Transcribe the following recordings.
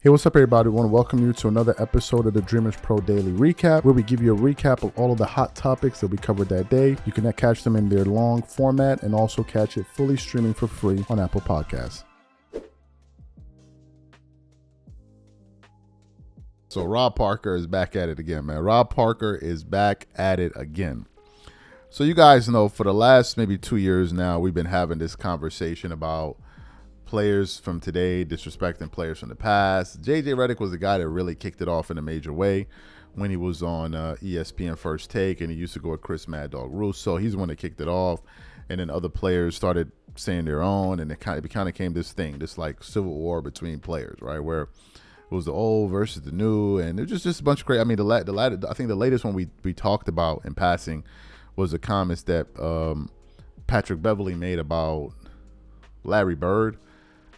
Hey, what's up, everybody? I want to welcome you to another episode of the Dreamers Pro Daily Recap, where we give you a recap of all of the hot topics that we covered that day. You can catch them in their long format and also catch it fully streaming for free on Apple Podcasts. So Rob Parker is back at it again, man. Rob Parker is back at it again. So you guys know for the last maybe 2 years now, we've been having this conversation about players from today disrespecting players from the past. JJ Redick was the guy that really kicked it off in a major way when he was on ESPN First Take, and he used to go with Chris Mad Dog Russo. He's the one that kicked it off, and then other players started saying their own, and it kind of became this thing, this like civil war between players, right? Where it was the old versus the new, and it was just a bunch of crazy. I mean, I think the latest one we talked about in passing was the comments that Patrick Beverley made about Larry Bird.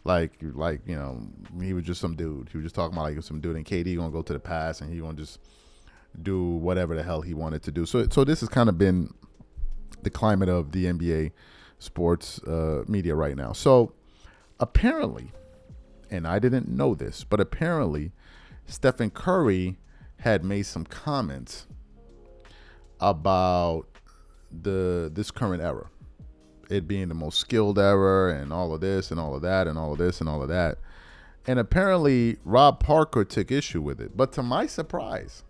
Like you know, he was just some dude. He was just talking about like some dude, and KD gonna go to the pass, and he gonna just do whatever the hell he wanted to do. So this has kind of been the climate of the NBA sports media right now. So apparently, and I didn't know this, but apparently, Stephen Curry had made some comments about this current era. It being the most skilled era and all of this and all of that and all of this and all of that. And apparently Rob Parker took issue with it. But to my surprise,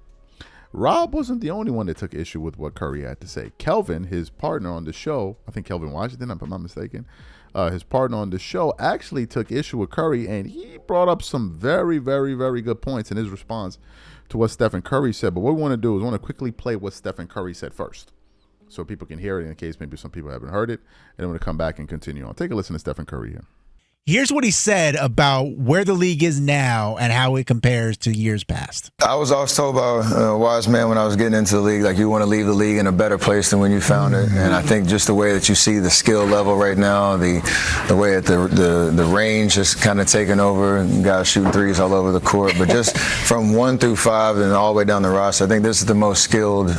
Rob wasn't the only one that took issue with what Curry had to say. Kelvin, his partner on the show, I think Kelvin Washington, if I'm not mistaken, his partner on the show actually took issue with Curry, and he brought up some very, very, very good points in his response to what Stephen Curry said. But what we want to do is want to quickly play what Stephen Curry said first, so people can hear it in case maybe some people haven't heard it, and I'm going to come back and continue on. Take a listen to Stephen Curry here. Here's what he said about where the league is now and how it compares to years past. I was always told by a wise man when I was getting into the league, like, you want to leave the league in a better place than when you found it. And I think just the way that you see the skill level right now, the way that the range is kind of taking over, guys shooting threes all over the court, but just from 1 through 5 and all the way down the roster, I think this is the most skilled,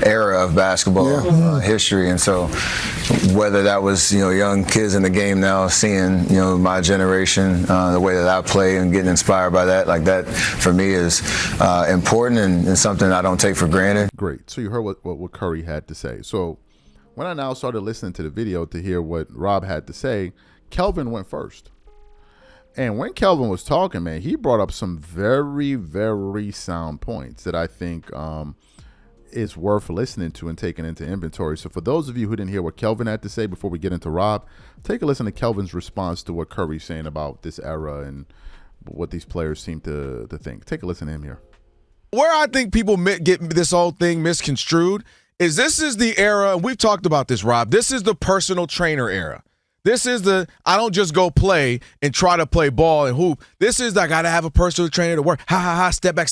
era of basketball history. And so whether that was, young kids in the game now seeing, my generation, the way that I play and getting inspired by that, like that for me is important and something I don't take for granted. Great. So you heard what Curry had to say. So when I now started listening to the video to hear what Rob had to say, Kelvin went first. And when Kelvin was talking, man, he brought up some very, very sound points that I think is worth listening to and taking into inventory. So for those of you who didn't hear what Kelvin had to say before we get into Rob, take a listen to Kelvin's response to what Curry's saying about this era and what these players seem to think. Take a listen to him here. Where I think people get this whole thing misconstrued is this is the era, and we've talked about this, Rob, this is the personal trainer era. This is I don't just go play and try to play ball and hoop. This is I got to have a personal trainer to work. Ha, step back.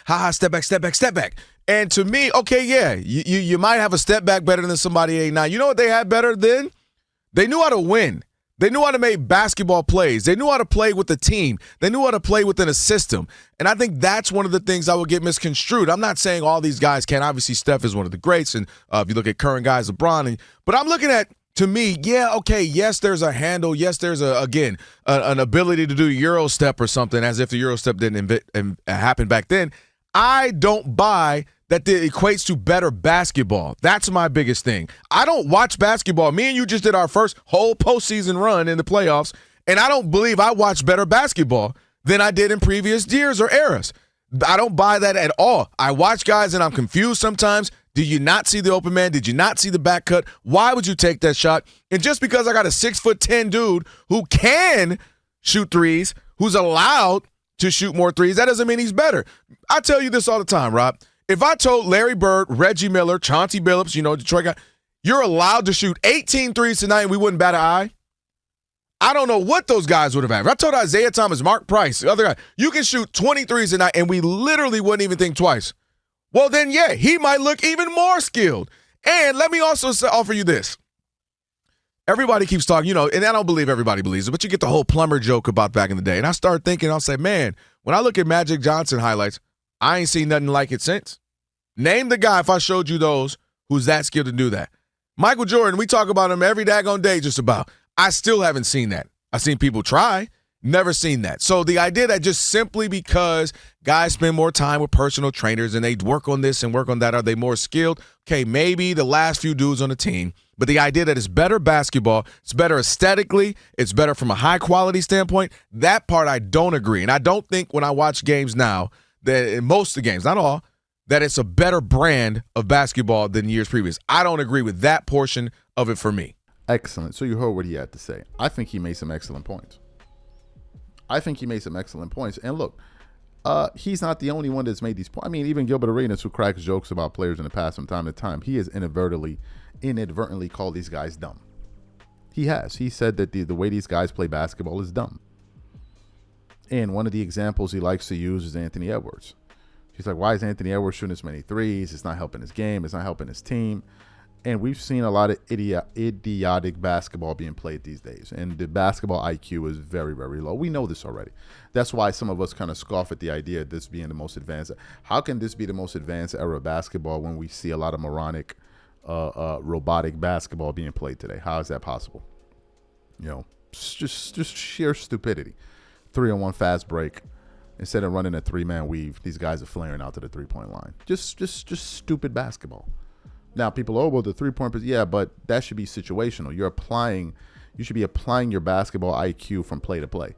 Ha, step back. And to me, okay, yeah, you might have a step back better than somebody 8'9". You know what they had better then? They knew how to win. They knew how to make basketball plays. They knew how to play with the team. They knew how to play within a system. And I think that's one of the things I would get misconstrued. I'm not saying all these guys can. Obviously, Steph is one of the greats. And if you look at current guys, LeBron. But I'm looking at, to me, yeah, okay, yes, there's a handle. Yes, there's, an ability to do Euro step or something, as if the Euro step didn't happen back then. I don't buy that it equates to better basketball. That's my biggest thing. I don't watch basketball. Me and you just did our first whole postseason run in the playoffs, and I don't believe I watched better basketball than I did in previous years or eras. I don't buy that at all. I watch guys, and I'm confused sometimes. Did you not see the open man? Did you not see the back cut? Why would you take that shot? And just because I got a 6'10" dude who can shoot threes, who's allowed to shoot more threes, that doesn't mean he's better. I tell you this all the time, Rob. If I told Larry Bird, Reggie Miller, Chauncey Billups, Detroit guy, you're allowed to shoot 18 threes tonight and we wouldn't bat an eye, I don't know what those guys would have had. If I told Isaiah Thomas, Mark Price, the other guy, you can shoot 20 threes tonight and we literally wouldn't even think twice. Well, then, yeah, he might look even more skilled. And let me also offer you this. Everybody keeps talking, and I don't believe everybody believes it, but you get the whole plumber joke about back in the day. And I start thinking, I'll say, man, when I look at Magic Johnson highlights, I ain't seen nothing like it since. Name the guy, if I showed you those, who's that skilled to do that. Michael Jordan, we talk about him every daggone day just about. I still haven't seen that. I've seen people try, Never seen that. So the idea that just simply because guys spend more time with personal trainers and they work on this and work on that, are they more skilled? Okay, maybe the last few dudes on the team. But the idea that it's better basketball, it's better aesthetically, it's better from a high-quality standpoint, that part I don't agree. And I don't think when I watch games now, that in most of the games, not all, that it's a better brand of basketball than years previous. I don't agree with that portion of it for me. Excellent. So you heard what he had to say. I think he made some excellent points. And look, he's not the only one that's made these points. I mean, even Gilbert Arenas, who cracks jokes about players in the past from time to time, he has inadvertently called these guys dumb. He has. He said that the way these guys play basketball is dumb. And one of the examples he likes to use is Anthony Edwards. He's like, why is Anthony Edwards shooting this many threes? It's not helping his game. It's not helping his team. And we've seen a lot of idiotic basketball being played these days. And the basketball IQ is very, very low. We know this already. That's why some of us kind of scoff at the idea of this being the most advanced. How can this be the most advanced era of basketball when we see a lot of moronic, robotic basketball being played today? How is that possible? You know, just sheer stupidity. 3-on-1 fast break. Instead of running a 3-man weave, these guys are flaring out to the 3-point line. Just stupid basketball. Now, people, well, the 3-point, yeah, but that should be situational. You should be applying your basketball IQ from play to play.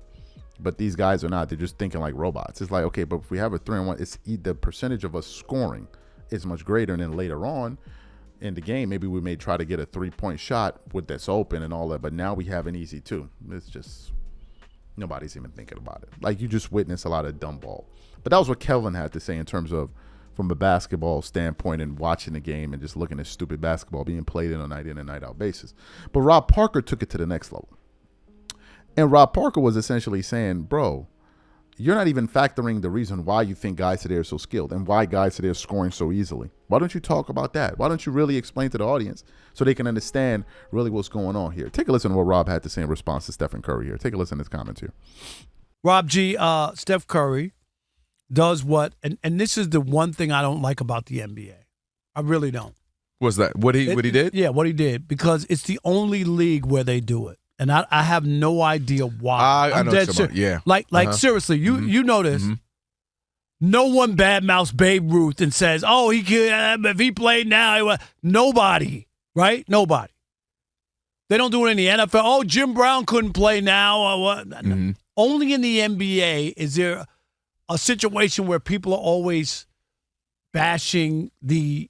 But these guys are not. They're just thinking like robots. It's like, okay, but if we have a 3-on-1, the percentage of us scoring is much greater. And then later on in the game, maybe we may try to get a 3-point shot with that's open and all that. But now we have an easy 2. It's just, nobody's even thinking about it. Like, you just witness a lot of dumb ball. But that was what Kelvin had to say in terms of, from a basketball standpoint and watching the game and just looking at stupid basketball being played on a night in and night out basis. But Rob Parker took it to the next level. And Rob Parker was essentially saying, bro, you're not even factoring the reason why you think guys today are so skilled and why guys today are scoring so easily. Why don't you talk about that? Why don't you really explain to the audience so they can understand really what's going on here? Take a listen to what Rob had to say in response to Stephen Curry here. Take a listen to his comments here. Rob G, Steph Curry does what, and this is the one thing I don't like about the NBA. I really don't. Was that what he did? Yeah, what he did, because it's the only league where they do it, and I have no idea why. I know what you're talking about. Yeah, like seriously, you know this. Mm-hmm. No one badmouths Babe Ruth and says, "Oh, he could if he played now." Nobody, right? Nobody. They don't do it in the NFL. Oh, Jim Brown couldn't play now. Or what? Mm-hmm. Only in the NBA is there a situation where people are always bashing the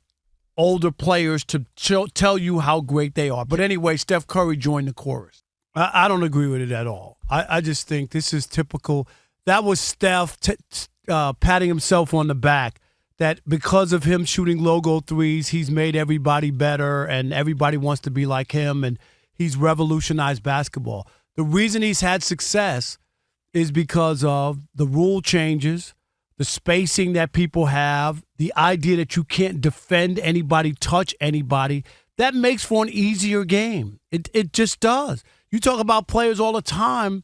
older players to tell you how great they are. But anyway, Steph Curry joined the chorus. I don't agree with it at all. I just think this is typical. That was Steph patting himself on the back, that because of him shooting logo threes, he's made everybody better and everybody wants to be like him, and he's revolutionized basketball. The reason he's had success is because of the rule changes, the spacing that people have, the idea that you can't defend anybody, touch anybody. That makes for an easier game. It just does. You talk about players all the time,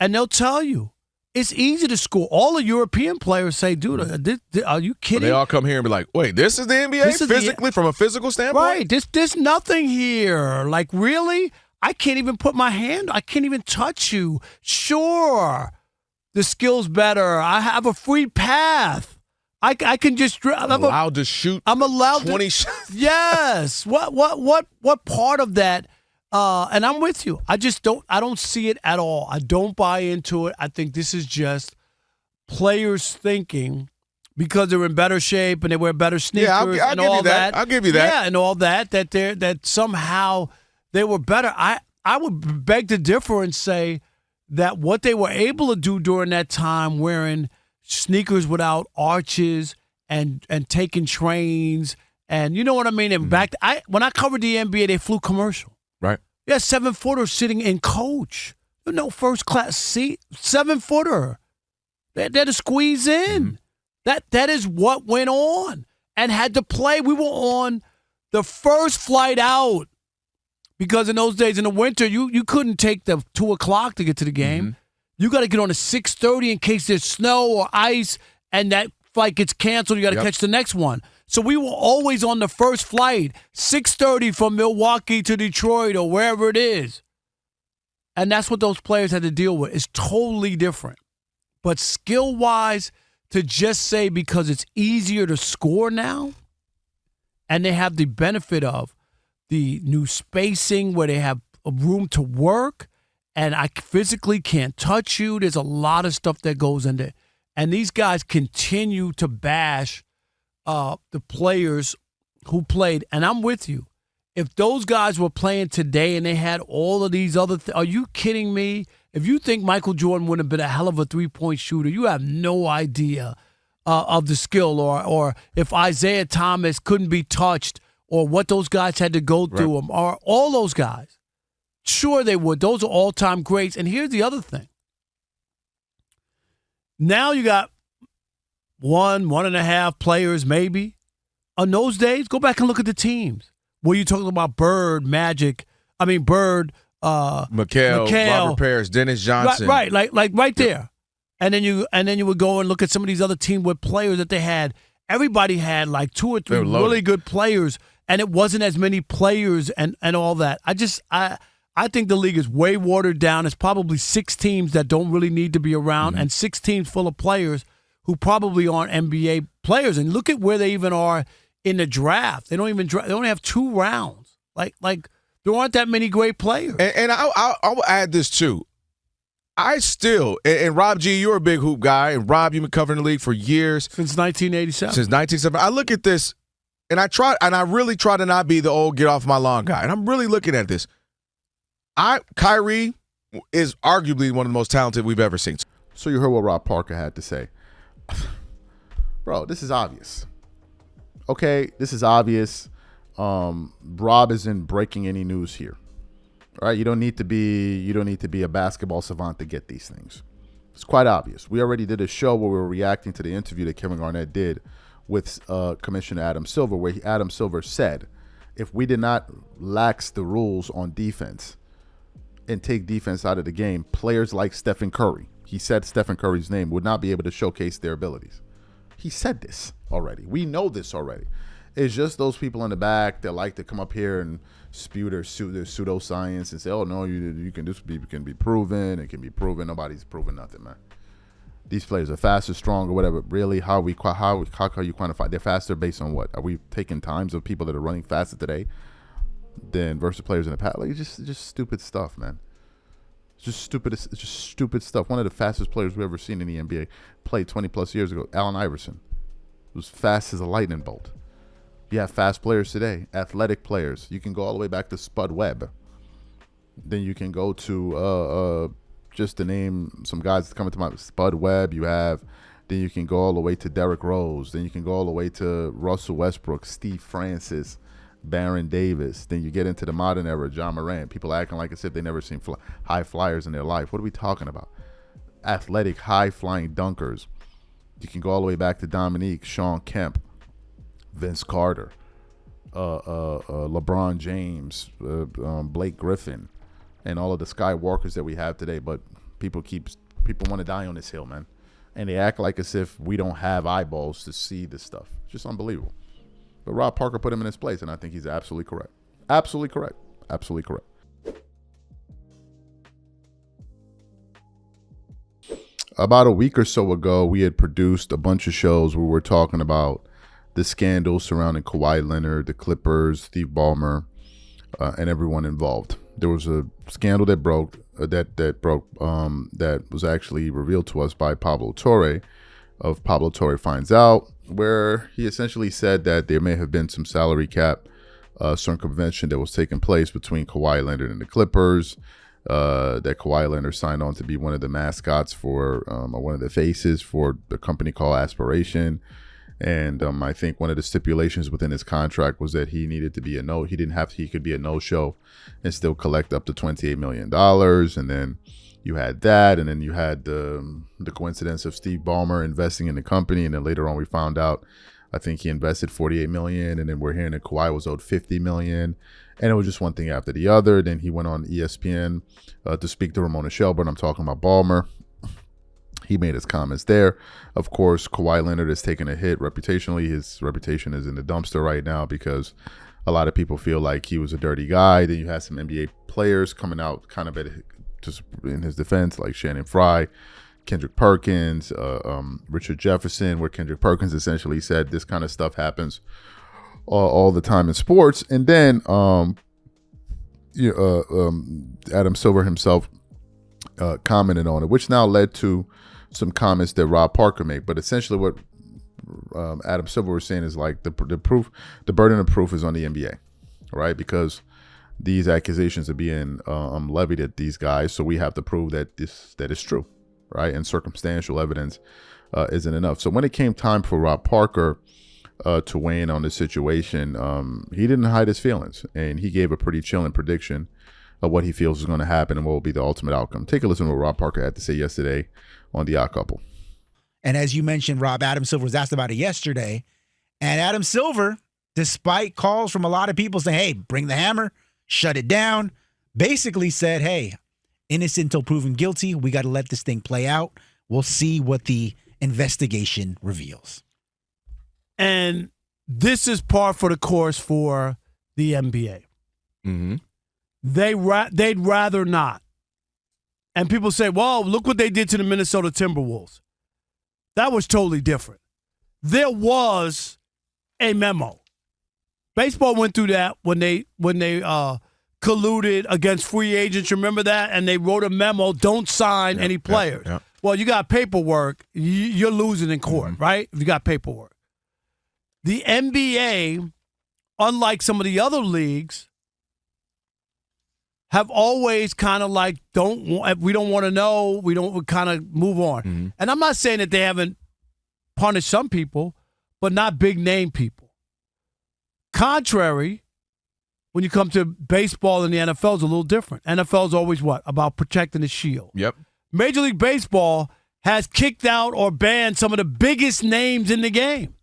and they'll tell you it's easy to score. All the European players say, dude, are you kidding? But they all come here and be like, wait, this is the NBA physically, from a physical standpoint? Right. There's nothing here. Like, really? I can't even put my hand. I can't even touch you. Sure, the skill's better. I have a free path. I can just. I'm allowed to shoot. I'm allowed 20 shots. Yes. What part of that? And I'm with you. I don't see it at all. I don't buy into it. I think this is just players thinking because they're in better shape and they wear better sneakers. Yeah, I'll and give all you that. I'll give you that. Yeah, and all that. That somehow they were better. I would beg to differ and say that what they were able to do during that time, wearing sneakers without arches and taking trains, and you know what I mean. And when I covered the NBA, they flew commercial. Right. Yeah, 7-footers sitting in coach. No first class seat. 7-footer. They had to squeeze in. Mm-hmm. That is what went on and had to play. We were on the first flight out because in those days in the winter, you couldn't take the 2 o'clock to get to the game. Mm-hmm. You got to get on at 6:30 in case there's snow or ice and that flight gets canceled. You got to catch the next one. So we were always on the first flight, 6:30 from Milwaukee to Detroit or wherever it is. And that's what those players had to deal with. It's totally different. But skill-wise, to just say because it's easier to score now, and they have the benefit of the new spacing where they have a room to work, and I physically can't touch you. There's a lot of stuff that goes in there. And these guys continue to bash the players who played. And I'm with you. If those guys were playing today and they had all of these other are you kidding me? If you think Michael Jordan would have been a hell of a three-point shooter, you have no idea of the skill, or if Isaiah Thomas couldn't be touched, or what those guys had to go through them, or all those guys. Sure they would. Those are all-time greats. And here's the other thing. Now you got 1.5 players maybe. On those days, go back and look at the teams. Were you talking about Bird, Magic? I mean, Bird, McHale, Robert Parrish, Dennis Johnson. Right, like right there. And then you would go and look at some of these other teams with players that they had. Everybody had like 2 or 3 really good players, and it wasn't as many players and all that. I think the league is way watered down. It's probably 6 teams that don't really need to be around, and 6 teams full of players who probably aren't NBA players. And look at where they even are in the draft. They don't even draft. They only have 2 rounds. Like there aren't that many great players. And I will add this too. I still, and Rob G, you're a big hoop guy, and Rob, you've been covering the league for years. Since 1987. Since 1970. I look at this, and I really try to not be the old get off my lawn guy. And I'm really looking at this. Kyrie is arguably one of the most talented we've ever seen. So you heard what Rob Parker had to say. Bro, this is obvious. Okay, this is obvious. Rob isn't breaking any news here. All right, you don't need to be a basketball savant to get these things. It's quite obvious. We already did a show where we were reacting to the interview that Kevin Garnett did with Commissioner Adam Silver, where Adam Silver said, if we did not lax the rules on defense and take defense out of the game, players like Stephen Curry, he said Stephen Curry's name, would not be able to showcase their abilities. He said this already. We know this already. It's just those people in the back that like to come up here and spew their pseudoscience and say, "Oh no, you can can be proven. It can be proven." Nobody's proven nothing, man. These players are faster, stronger, whatever. Really, how you quantify? They're faster based on what? Are we taking times of people that are running faster today than versus players in the past? Like, it's just stupid stuff, man. It's just stupid stuff. One of the fastest players we've ever seen in the NBA played 20 plus years ago, Allen Iverson. It was fast as a lightning bolt. You have fast players today, athletic players. You can go all the way back to Spud Webb. Then you can go to just to name some guys that come into mind. Spud Webb. Then you can go all the way to Derrick Rose. Then you can go all the way to Russell Westbrook, Steve Francis, Baron Davis. Then you get into the modern era, John Morant. People acting like as if they never seen high flyers in their life. What are we talking about? Athletic, high-flying dunkers. You can go all the way back to Dominique, Sean Kemp, Vince Carter, LeBron James, Blake Griffin, and all of the skywalkers that we have today. But people want to die on this hill, man. And they act like as if we don't have eyeballs to see this stuff. It's just unbelievable. But Rob Parker put him in his place, and I think he's absolutely correct. Absolutely correct. Absolutely correct. About a week or so ago, we had produced a bunch of shows where we're talking about the scandals surrounding Kawhi Leonard, the Clippers, Steve Ballmer, and everyone involved. There was a scandal that broke that was actually revealed to us by Pablo Torre of Pablo Torre Finds Out, where he essentially said that there may have been some salary cap circumvention that was taking place between Kawhi Leonard and the Clippers, that Kawhi Leonard signed on to be one of the mascots for one of the faces for the company called Aspiration. And I think one of the stipulations within his contract was that he needed to be he could be a no-show and still collect up to $28 million. And then you had that, and then you had the coincidence of Steve Ballmer investing in the company, and then later on we found out, I think he invested $48 million, and then we're hearing that Kawhi was owed $50 million, and it was just one thing after the other. Then he went on ESPN to speak to Ramona Shelburne. I'm talking about Ballmer. He made his comments there. Of course, Kawhi Leonard has taken a hit reputationally. His reputation is in the dumpster right now because a lot of people feel like he was a dirty guy. Then you had some NBA players coming out kind of just in his defense, like Shannon Fry, Kendrick Perkins, Richard Jefferson, where Kendrick Perkins essentially said this kind of stuff happens all the time in sports. And then Adam Silver himself commented on it, which now led to some comments that Rob Parker made. But essentially what Adam Silver was saying is like the burden of proof is on the NBA, right? Because these accusations are being levied at these guys, so we have to prove that is true, right? And circumstantial evidence isn't enough. So when it came time for Rob Parker to weigh in on the situation, he didn't hide his feelings, and he gave a pretty chilling prediction of what he feels is going to happen and what will be the ultimate outcome. Take a listen to what Rob Parker had to say yesterday on The Odd Couple. And as you mentioned, Rob, Adam Silver was asked about it yesterday, and Adam Silver, despite calls from a lot of people saying, hey, bring the hammer, shut it down, basically said, hey, innocent until proven guilty. We got to let this thing play out. We'll see what the investigation reveals. And this is par for the course for the NBA. Mm-hmm. They'd rather not. And people say, well, look what they did to the Minnesota Timberwolves. That was totally different. There was a memo. Baseball went through that when they colluded against free agents. Remember that? And they wrote a memo, don't sign any players. Yeah. Well, you got paperwork. You're losing in court, right? If you got paperwork. The NBA, unlike some of the other leagues, have always kind of like, we don't want to know. We don't kind of move on. Mm-hmm. And I'm not saying that they haven't punished some people, but not big name people. Contrary, when you come to baseball and the NFL is a little different. NFL is always what? About protecting the shield. Yep. Major League Baseball has kicked out or banned some of the biggest names in the game.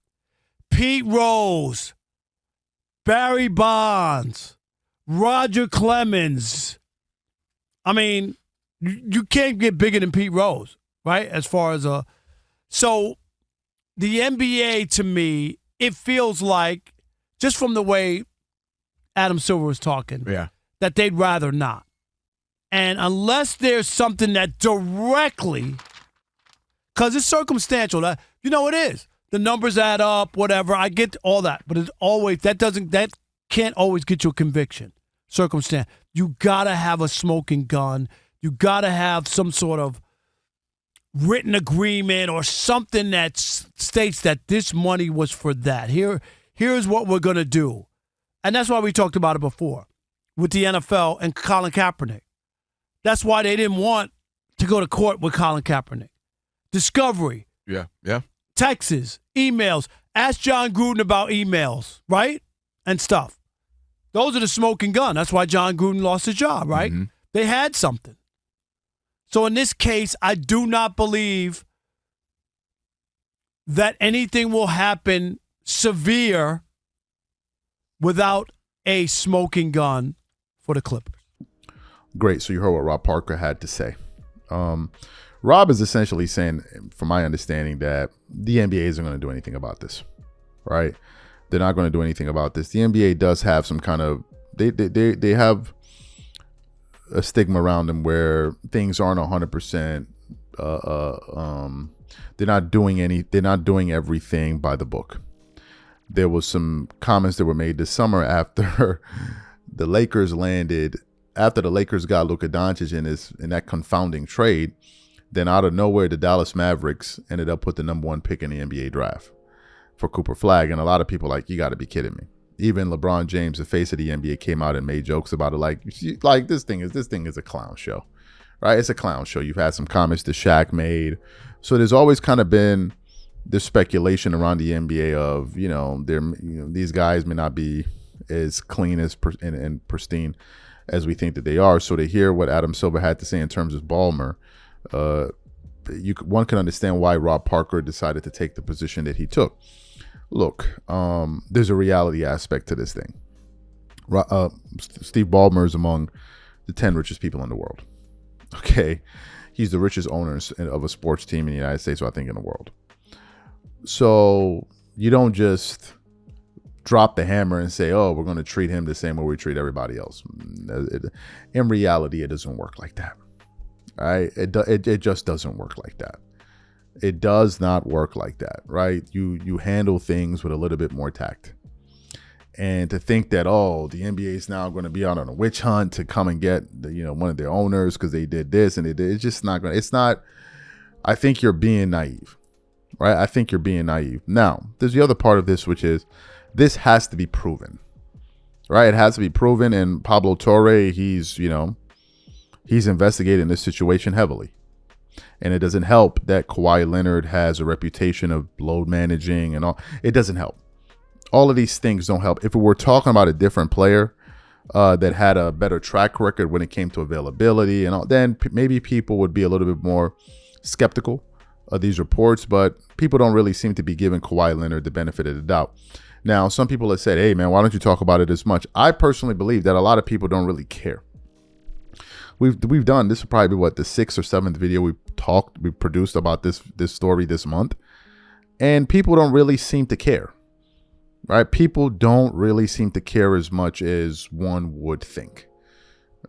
Pete Rose, Barry Bonds, Roger Clemens. I mean, you can't get bigger than Pete Rose, right? As far as so the NBA, to me, it feels like, just from the way Adam Silver was talking, that they'd rather not. And unless there's something that directly, because it's circumstantial, that it is. The numbers add up, whatever. I get all that, but it's always that can't always get you a conviction. Circumstance. You gotta have a smoking gun. You gotta have some sort of written agreement or something that states that this money was for that. Here's what we're gonna do, and that's why we talked about it before with the NFL and Colin Kaepernick. That's why they didn't want to go to court with Colin Kaepernick. Discovery. Yeah. Texts, emails. Ask John Gruden about emails, right? And stuff. Those are the smoking gun. That's why John Gruden lost his job, right? Mm-hmm. They had something. So in this case, I do not believe that anything will happen severe without a smoking gun for the Clippers. Great. So you heard what Rob Parker had to say. Rob is essentially saying, from my understanding, that the NBA isn't going to do anything about this, right? They're not going to do anything about this. The NBA does have some kind of they have a stigma around them where things aren't 100%. They're not doing everything by the book. There was some comments that were made this summer after the Lakers got Luka Doncic in that confounding trade. Then out of nowhere, the Dallas Mavericks ended up with the number 1 pick in the NBA draft for Cooper Flagg. And a lot of people like, you got to be kidding me. Even LeBron James, the face of the NBA, came out and made jokes about it. Like this thing is a clown show, right? It's a clown show. You've had some comments that Shaq made. So there's always kind of been this speculation around the NBA of, these guys may not be as clean as and pristine as we think that they are. So to hear what Adam Silver had to say in terms of Ballmer, one can understand why Rob Parker decided to take the position that he took. Look, there's a reality aspect to this thing. Steve Ballmer is among the 10 richest people in the world. Okay, he's the richest owner of a sports team in the United States, or I think in the world. So you don't just drop the hammer and say, oh, we're going to treat him the same way we treat everybody else. In reality, it doesn't work like that. right? It just doesn't work like that. It does not work like that, right? You handle things with a little bit more tact. And to think that, oh, the NBA is now going to be out on a witch hunt to come and get one of their owners because they did this and it's just not going to, it's not, I think you're being naive, right? I think you're being naive. Now, there's the other part of this, which is this has to be proven, right? It has to be proven. And Pablo Torre, he's investigating this situation heavily. And it doesn't help that Kawhi Leonard has a reputation of load managing and all. It doesn't help. All of these things don't help. If we were talking about a different player that had a better track record when it came to availability and all, then maybe people would be a little bit more skeptical of these reports. But people don't really seem to be giving Kawhi Leonard the benefit of the doubt. Now, some people have said, hey, man, why don't you talk about it as much? I personally believe that a lot of people don't really care. We've done, this is probably the 6th or 7th video we produced about this story this month. And people don't really seem to care. Right? People don't really seem to care as much as one would think.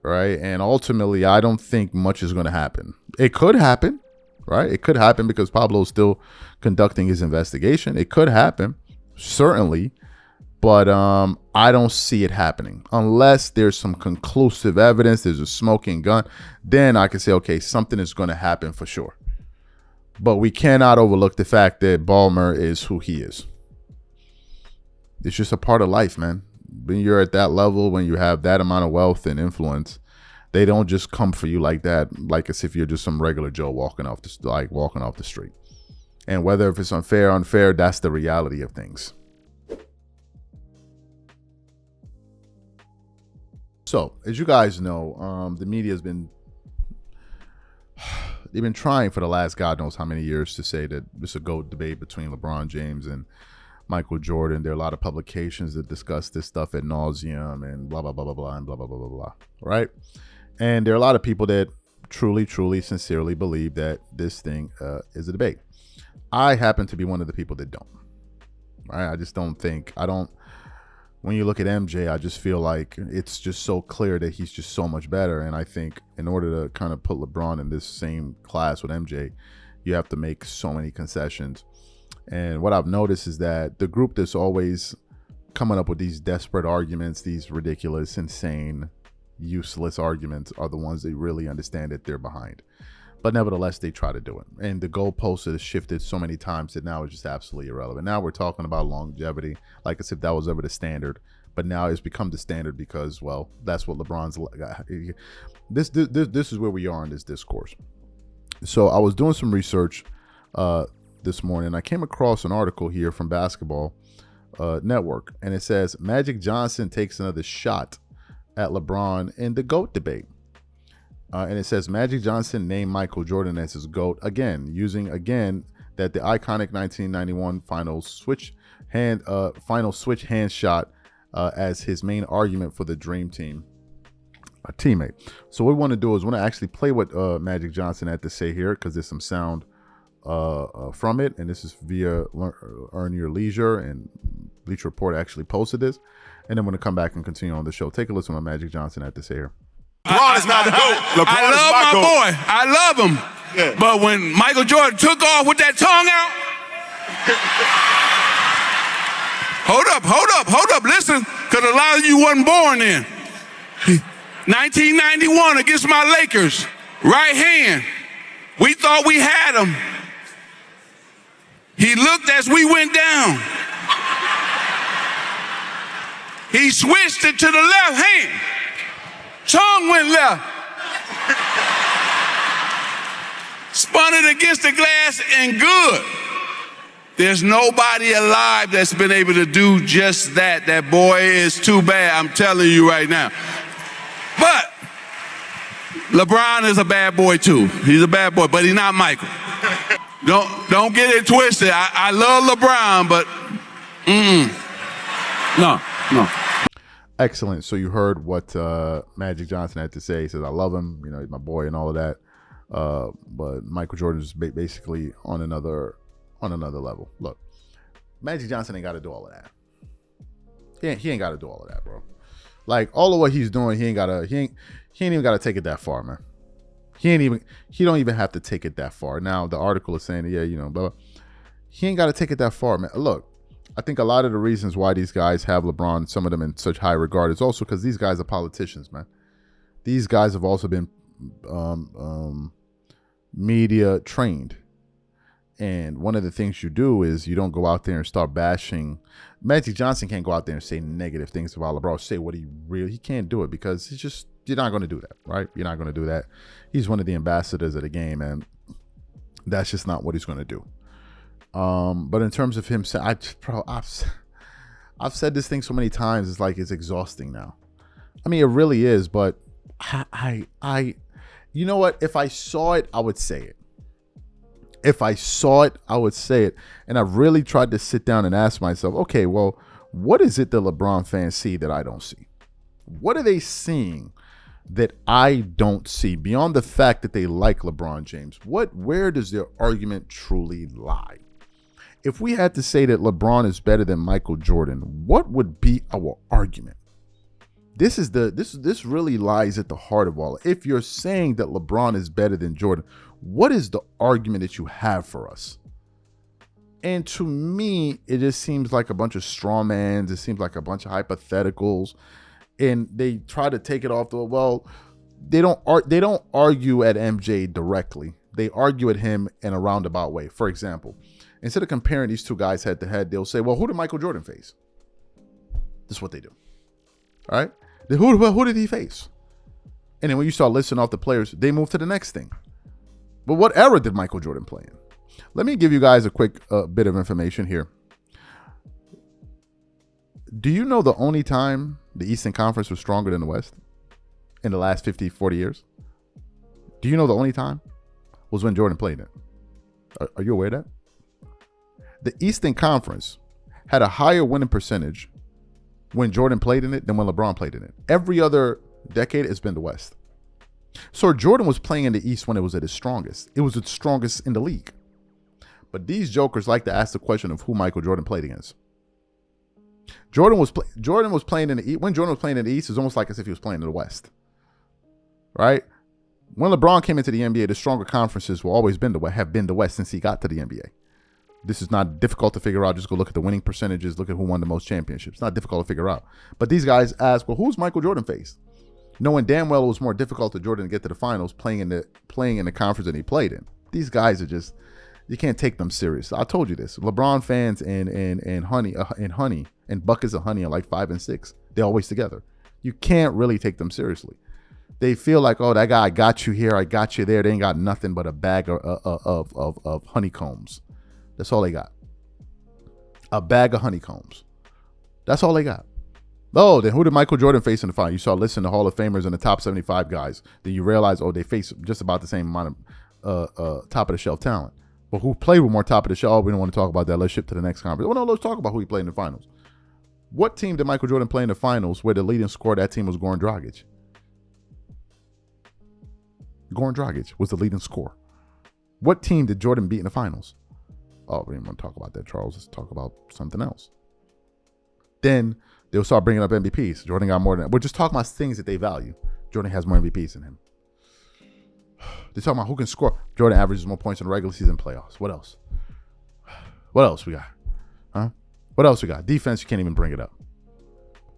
Right? And ultimately, I don't think much is going to happen. It could happen, right? It could happen because Pablo's still conducting his investigation. It could happen, certainly. But I don't see it happening unless there's some conclusive evidence. There's a smoking gun. Then I can say, okay, something is going to happen for sure. But we cannot overlook the fact that Ballmer is who he is. It's just a part of life, man. When you're at that level, when you have that amount of wealth and influence, they don't just come for you like that, like as if you're just some regular Joe walking off the street. And whether if it's unfair, that's the reality of things. So, as you guys know, the media has been they've been trying for the last God knows how many years to say that it's a GOAT debate between LeBron James and Michael Jordan. There are a lot of publications that discuss this stuff ad nauseum and blah, blah, blah, blah, blah, and blah, blah, blah, blah, blah, right? And there are a lot of people that truly, sincerely believe that this thing is a debate. I happen to be one of the people that don't, right? I just don't think, when you look at MJ, I just feel like it's just so clear that he's just so much better. And I think in order to kind of put LeBron in this same class with MJ, you have to make so many concessions. And what I've noticed is that the group that's always coming up with these desperate arguments, these ridiculous, insane, useless arguments are the ones that really understand that they're behind. But nevertheless, they try to do it. And the goalpost has shifted so many times that now it's just absolutely irrelevant. Now we're talking about longevity, like as if that was ever the standard. But now it's become the standard because, well, that's what LeBron's. This is where we are in this discourse. So I was doing some research this morning. I came across an article here from Basketball Network, and it says Magic Johnson takes another shot at LeBron in the GOAT debate. And it says Magic Johnson named Michael Jordan as his GOAT again, using that the iconic 1991 final switch hand shot as his main argument for the Dream Team, a teammate. So what we want to do is want to actually play what Magic Johnson had to say here, because there's some sound from it, and this is via Earn Your Leisure, and Bleacher Report actually posted this. And then we're going to come back and continue on the show. Take a listen to what Magic Johnson had to say here. LeBron is not the GOAT. I love my boy. I love him. Yeah. But when Michael Jordan took off with that tongue out, hold up, listen, because a lot of you wasn't born then. 1991 against my Lakers, right hand. We thought we had him. He looked as we went down. He switched it to the left hand. Tongue went left. Spun it against the glass and good. There's nobody alive that's been able to do just that. That boy is too bad, I'm telling you right now. But LeBron is a bad boy too. He's a bad boy, but he's not Michael. Don't get it twisted. I love LeBron, but no. Excellent. So you heard what Magic Johnson had to say. He says, I love him, he's my boy and all of that. But Michael Jordan is basically on another level. Look, Magic Johnson ain't got to do all of that. He ain't got to do all of that, bro. Like all of what he's doing, he ain't even got to take it that far, man. He don't even have to take it that far. Now the article is saying, yeah, you know, but he ain't got to take it that far, man. Look, I think a lot of the reasons why these guys have LeBron, some of them in such high regard, is also because these guys are politicians, man. These guys have also been media trained. And one of the things you do is you don't go out there and start bashing. Magic Johnson can't go out there and say negative things about LeBron, say what he can't do it because you're not going to do that, right? You're not going to do that. He's one of the ambassadors of the game, and that's just not what he's going to do. But in terms of him saying, I've said this thing so many times, it's like it's exhausting now. I mean, it really is, but you know what? If I saw it, I would say it. If I saw it, I would say it. And I've really tried to sit down and ask myself, okay, well, what is it that LeBron fans see that I don't see? What are they seeing that I don't see beyond the fact that they like LeBron James? Where does their argument truly lie? If we had to say that LeBron is better than Michael Jordan, what would be our argument? This really lies at the heart of all. If you're saying that LeBron is better than Jordan, what is the argument that you have for us? And to me, it just seems like a bunch of straw mans. It seems like a bunch of hypotheticals, and they try to take it off the well. They don't argue at MJ directly. They argue at him in a roundabout way. For example, instead of comparing these two guys head to head, they'll say, "Well, who did Michael Jordan face?" This is what they do. All right, who did he face? And then when you start listing off the players, they move to the next thing. But what era did Michael Jordan play in? Let me give you guys a quick bit of information here. Do you know the only time the Eastern Conference was stronger than the West in the last 50, 40 years? Do you know the only time was when Jordan played it? Are you aware of that? The Eastern Conference had a higher winning percentage when Jordan played in it than when LeBron played in it. Every other decade, it's been the West. So Jordan was playing in the East when it was at its strongest. It was its strongest in the league. But these jokers like to ask the question of who Michael Jordan played against. Jordan was playing in the East. When Jordan was playing in the East, it's almost like as if he was playing in the West. Right? When LeBron came into the NBA, the stronger conferences have been the West since he got to the NBA. This is not difficult to figure out. Just go look at the winning percentages. Look at who won the most championships. It's not difficult to figure out. But these guys ask, well, who's Michael Jordan faced? Knowing damn well it was more difficult for Jordan to get to the finals playing in the conference that he played in. These guys are just, you can't take them serious. I told you this. LeBron fans and buckets of honey are like 5 and 6. They're always together. You can't really take them seriously. They feel like, oh, that guy got you here, I got you there. They ain't got nothing but a bag of honeycombs. That's all they got. A bag of honeycombs. That's all they got. Oh, then who did Michael Jordan face in the final? You saw listing the Hall of Famers and the top 75 guys. Then you realize, oh, they face just about the same amount of top of the shelf talent. But who played with more top of the shelf? Oh, we don't want to talk about that. Let's shift to the next conference. Well, no, let's talk about who he played in the finals. What team did Michael Jordan play in the finals where the leading scorer of that team was Goran Dragic? Goran Dragic was the leading scorer. What team did Jordan beat in the finals? Oh, we didn't want to talk about that, Charles. Let's talk about something else. Then they'll start bringing up MVPs. Jordan got more than that. We're just talking about things that they value. Jordan has more MVPs than him. They're talking about who can score. Jordan averages more points in the regular season playoffs. What else? What else we got? Huh? What else we got? Defense, you can't even bring it up.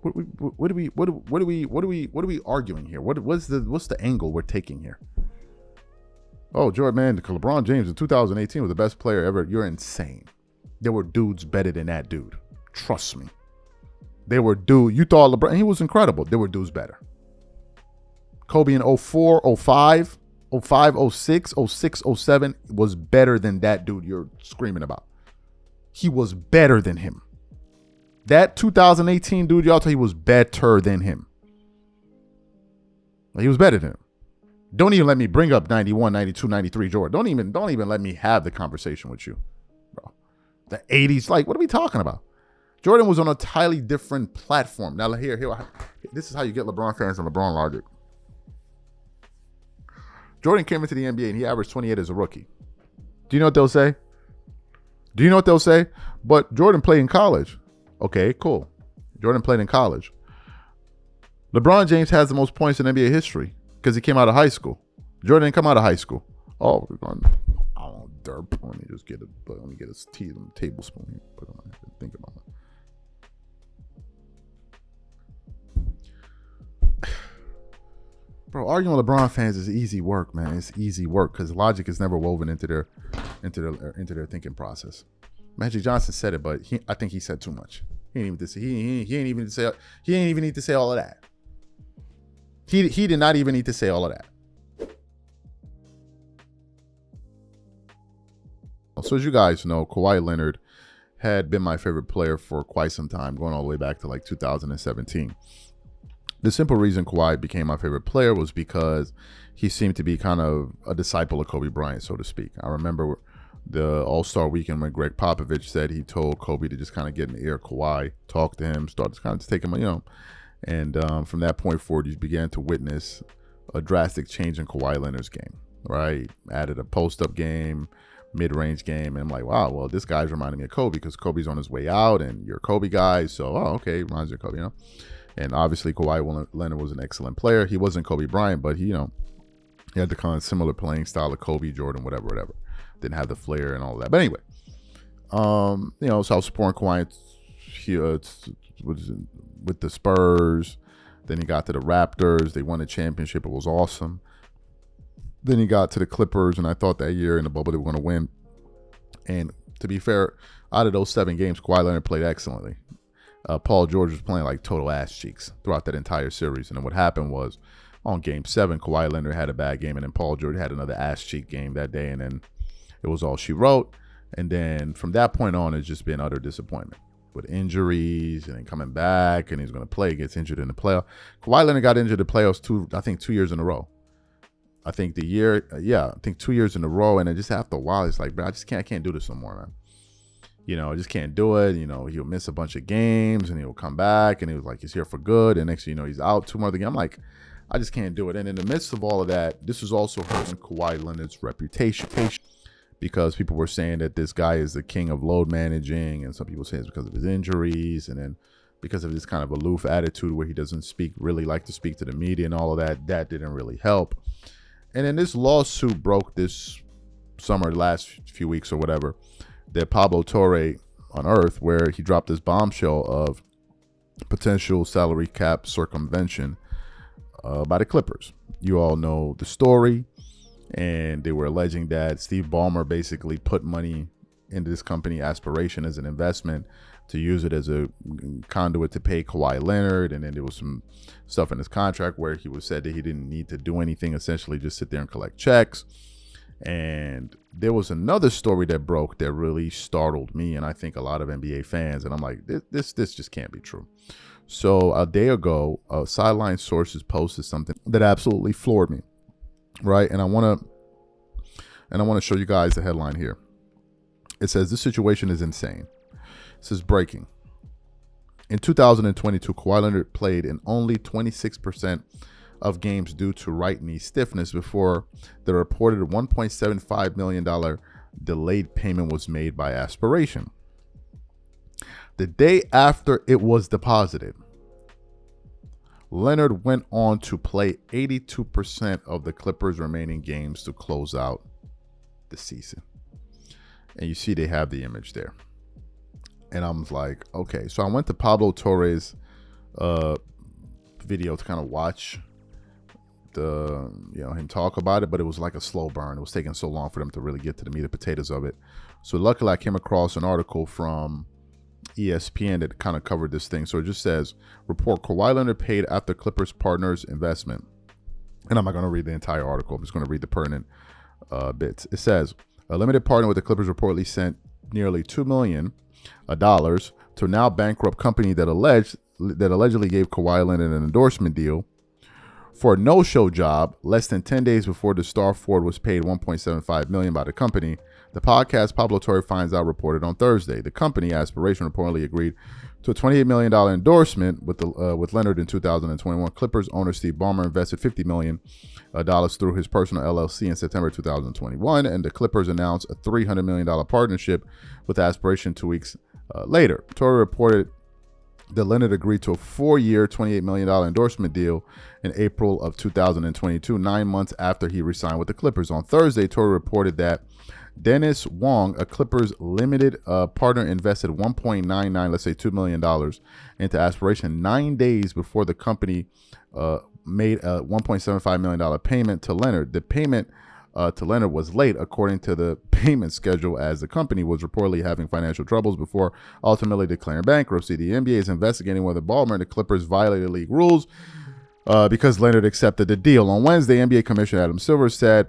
What are we arguing here? What's the angle we're taking here? Oh, Jordan, man, LeBron James in 2018 was the best player ever. You're insane. There were dudes better than that dude. Trust me. There were dudes. You thought LeBron, he was incredible. There were dudes better. Kobe in 04, 05, 05, 06, 06, 07 was better than that dude you're screaming about. He was better than him. That 2018 dude, y'all thought he was better than him. He was better than him. Don't even let me bring up 91, 92, 93 Jordan. Don't even let me have the conversation with you, bro. The 80s, like, what are we talking about? Jordan was on a entirely different platform. Now, here, this is how you get LeBron fans and LeBron logic. Jordan came into the NBA and he averaged 28 as a rookie. Do you know what they'll say? But Jordan played in college. Okay, cool. Jordan played in college. LeBron James has the most points in NBA history because he came out of high school. Jordan didn't come out of high school. Oh, we're going. I don't know, derp. Let me just get a tablespoon here. Put it on. Think about it. Bro, arguing with LeBron fans is easy work, man. It's easy work because logic is never woven into their thinking process. Magic Johnson said it, but I think he said too much. He ain't even need to say all of that. He did not even need to say all of that. So as you guys know, Kawhi Leonard had been my favorite player for quite some time, going all the way back to like 2017. The simple reason Kawhi became my favorite player was because he seemed to be kind of a disciple of Kobe Bryant, so to speak. I remember the All-Star weekend when Greg Popovich said he told Kobe to just kind of get in the ear of Kawhi, talk to him, start to kind of take him, and from that point forward, you began to witness a drastic change in Kawhi Leonard's game, right? Added a post-up game, mid-range game, and I'm like, wow, well, this guy's reminding me of Kobe because Kobe's on his way out, and you're a Kobe guy, so, okay, reminds you of Kobe, And obviously, Kawhi Leonard was an excellent player. He wasn't Kobe Bryant, but he had the kind of similar playing style of Kobe, Jordan, whatever. Didn't have the flair and all of that. But anyway, so I was supporting Kawhi with the Spurs. Then he got to the Raptors. They won the championship. It was awesome. Then he got to the Clippers, and I thought that year in the bubble they were going to win. And to be fair, out of those 7 games, Kawhi Leonard played excellently. Paul George was playing like total ass cheeks throughout that entire series. And then what happened was on game 7, Kawhi Leonard had a bad game, and then Paul George had another ass cheek game that day. And then it was all she wrote. And then from that point on, it's just been utter disappointment with injuries and then coming back, and he's going to play, gets injured in the playoff. Kawhi Leonard got injured in the playoffs 2 years in a row. I think 2 years in a row. And then just after a while, it's like, bro, I can't do this no more, man. I just can't do it. He'll miss a bunch of games and he'll come back and he was like, he's here for good. And next thing you know, he's out 2 more games. I'm like, I just can't do it. And in the midst of all of that, this was also hurting Kawhi Leonard's reputation because people were saying that this guy is the king of load managing. And some people say it's because of his injuries. And then because of this kind of aloof attitude where he doesn't really like to speak to the media and all of that, that didn't really help. And then this lawsuit broke this summer, last few weeks or whatever, that Pablo Torre unearthed, where he dropped this bombshell of potential salary cap circumvention by the Clippers. You all know the story, and they were alleging that Steve Ballmer basically put money into this company, Aspiration, as an investment to use it as a conduit to pay Kawhi Leonard. And then there was some stuff in his contract where he was said that he didn't need to do anything, essentially just sit there and collect checks. And there was another story that broke that really startled me, and I think a lot of NBA fans. And I'm like, this just can't be true. So a day ago, Sideline Sources posted something that absolutely floored me, right? And I want to show you guys the headline here. It says, "This situation is insane." It says, breaking. In 2022, Kawhi Leonard played in only 26% of games due to right knee stiffness before the reported $1.75 million delayed payment was made by Aspiration. The day after it was deposited, Leonard went on to play 82% of the Clippers' remaining games to close out the season. And you see they have the image there. And I'm like, okay. So I went to Pablo Torre's video to kind of watch him talk about it, but it was like a slow burn. It was taking so long for them to really get to the meat and potatoes of it. So luckily I came across an article from ESPN that kind of covered this thing. So it just says, report Kawhi Leonard paid after Clippers partners investment. And I'm not going to read the entire article. I'm just going to read the pertinent bits. It says, a limited partner with the Clippers reportedly sent nearly $2 million to a now bankrupt company that allegedly gave Kawhi Leonard an endorsement deal for a no-show job less than 10 days before the star forward was paid $1.75 million by the company. The podcast Pablo Torre Finds Out reported on Thursday. The company, Aspiration, reportedly agreed to a $28 million endorsement with Leonard in 2021. Clippers owner Steve Ballmer invested $50 million through his personal LLC in September 2021, and the Clippers announced a $300 million partnership with Aspiration 2 weeks later. Torre reported that Leonard agreed to a 4-year, $28 million endorsement deal in April of 2022, 9 months after he re-signed with the Clippers. On Thursday, Tory reported that Dennis Wong, a Clippers limited partner, invested $1.99, let's say $2 million into Aspiration 9 days before the company made a $1.75 million payment to Leonard. The payment to Leonard was late, according to the payment schedule, as the company was reportedly having financial troubles before ultimately declaring bankruptcy. The NBA is investigating whether Ballmer and the Clippers violated league rules because Leonard accepted the deal. On Wednesday, NBA Commissioner Adam Silver said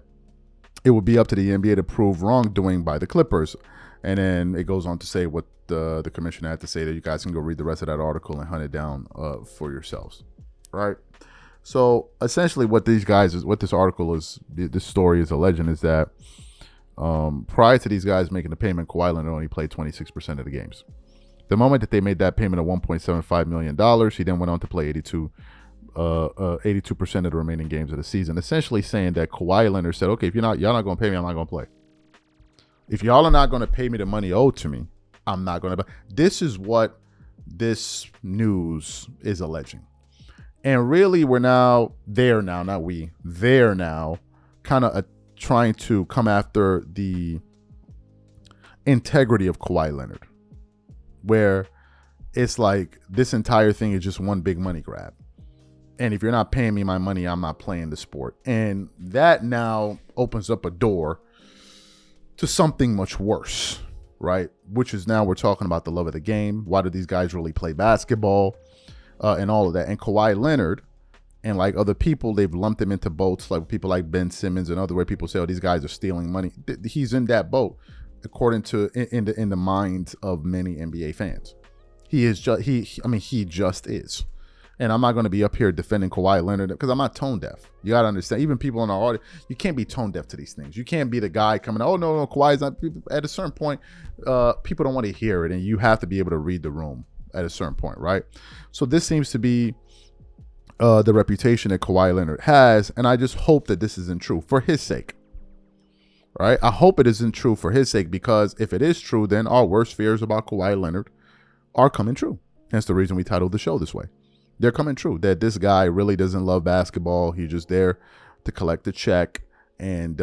it would be up to the NBA to prove wrongdoing by the Clippers. And then it goes on to say what the commissioner had to say. That you guys can go read the rest of that article and hunt it down for yourselves. Right? So essentially what this article is, this story is alleging, is that prior to these guys making the payment, Kawhi Leonard only played 26% of the games. The moment that they made that payment of $1.75 million, he then went on to play 82% of the remaining games of the season, essentially saying that Kawhi Leonard said, okay, if y'all not going to pay me, I'm not going to play. If y'all are not going to pay me the money owed to me, I'm not going to. This is what this news is alleging. And really, they're now kind of trying to come after the integrity of Kawhi Leonard, where it's like this entire thing is just one big money grab. And if you're not paying me my money, I'm not playing the sport. And that now opens up a door to something much worse, right? Which is now we're talking about the love of the game. Why do these guys really play basketball? And all of that. And Kawhi Leonard and like other people, they've lumped him into boats, like people like Ben Simmons and other way people say, oh, these guys are stealing money. He's in that boat, according to in the minds of many NBA fans. He just is. And I'm not going to be up here defending Kawhi Leonard because I'm not tone deaf. You got to understand, even people in our audience, you can't be tone deaf to these things. You can't be the guy coming, oh, no, Kawhi's not. At a certain point, people don't want to hear it, and you have to be able to read the room at a certain point, right? So this seems to be the reputation that Kawhi Leonard has, and I just hope that this isn't true for his sake, right? I hope it isn't true for his sake, because if it is true, then our worst fears about Kawhi Leonard are coming true. Hence the reason we titled the show this way. They're coming true, that this guy really doesn't love basketball. He's just there to collect a check. And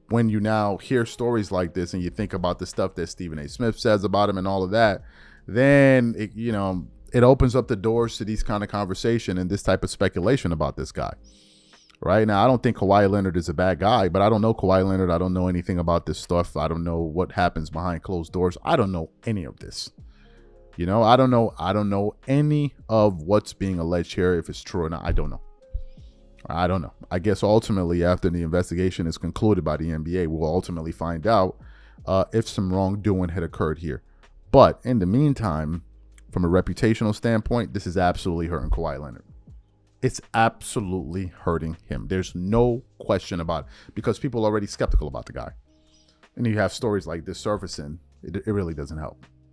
when you now hear stories like this and you think about the stuff that Stephen A. Smith says about him and all of that, then it opens up the doors to these kind of conversation and this type of speculation about this guy. Right now, I don't think Kawhi Leonard is a bad guy, but I don't know Kawhi Leonard. I don't know anything about this stuff. I don't know what happens behind closed doors. I don't know any of this. I don't know any of what's being alleged here, if it's true or not. I don't know. I guess ultimately, after the investigation is concluded by the NBA, we'll ultimately find out if some wrongdoing had occurred here. But in the meantime, from a reputational standpoint, this is absolutely hurting Kawhi Leonard. It's absolutely hurting him. There's no question about it, because people are already skeptical about the guy. And you have stories like this surfacing, it really doesn't help.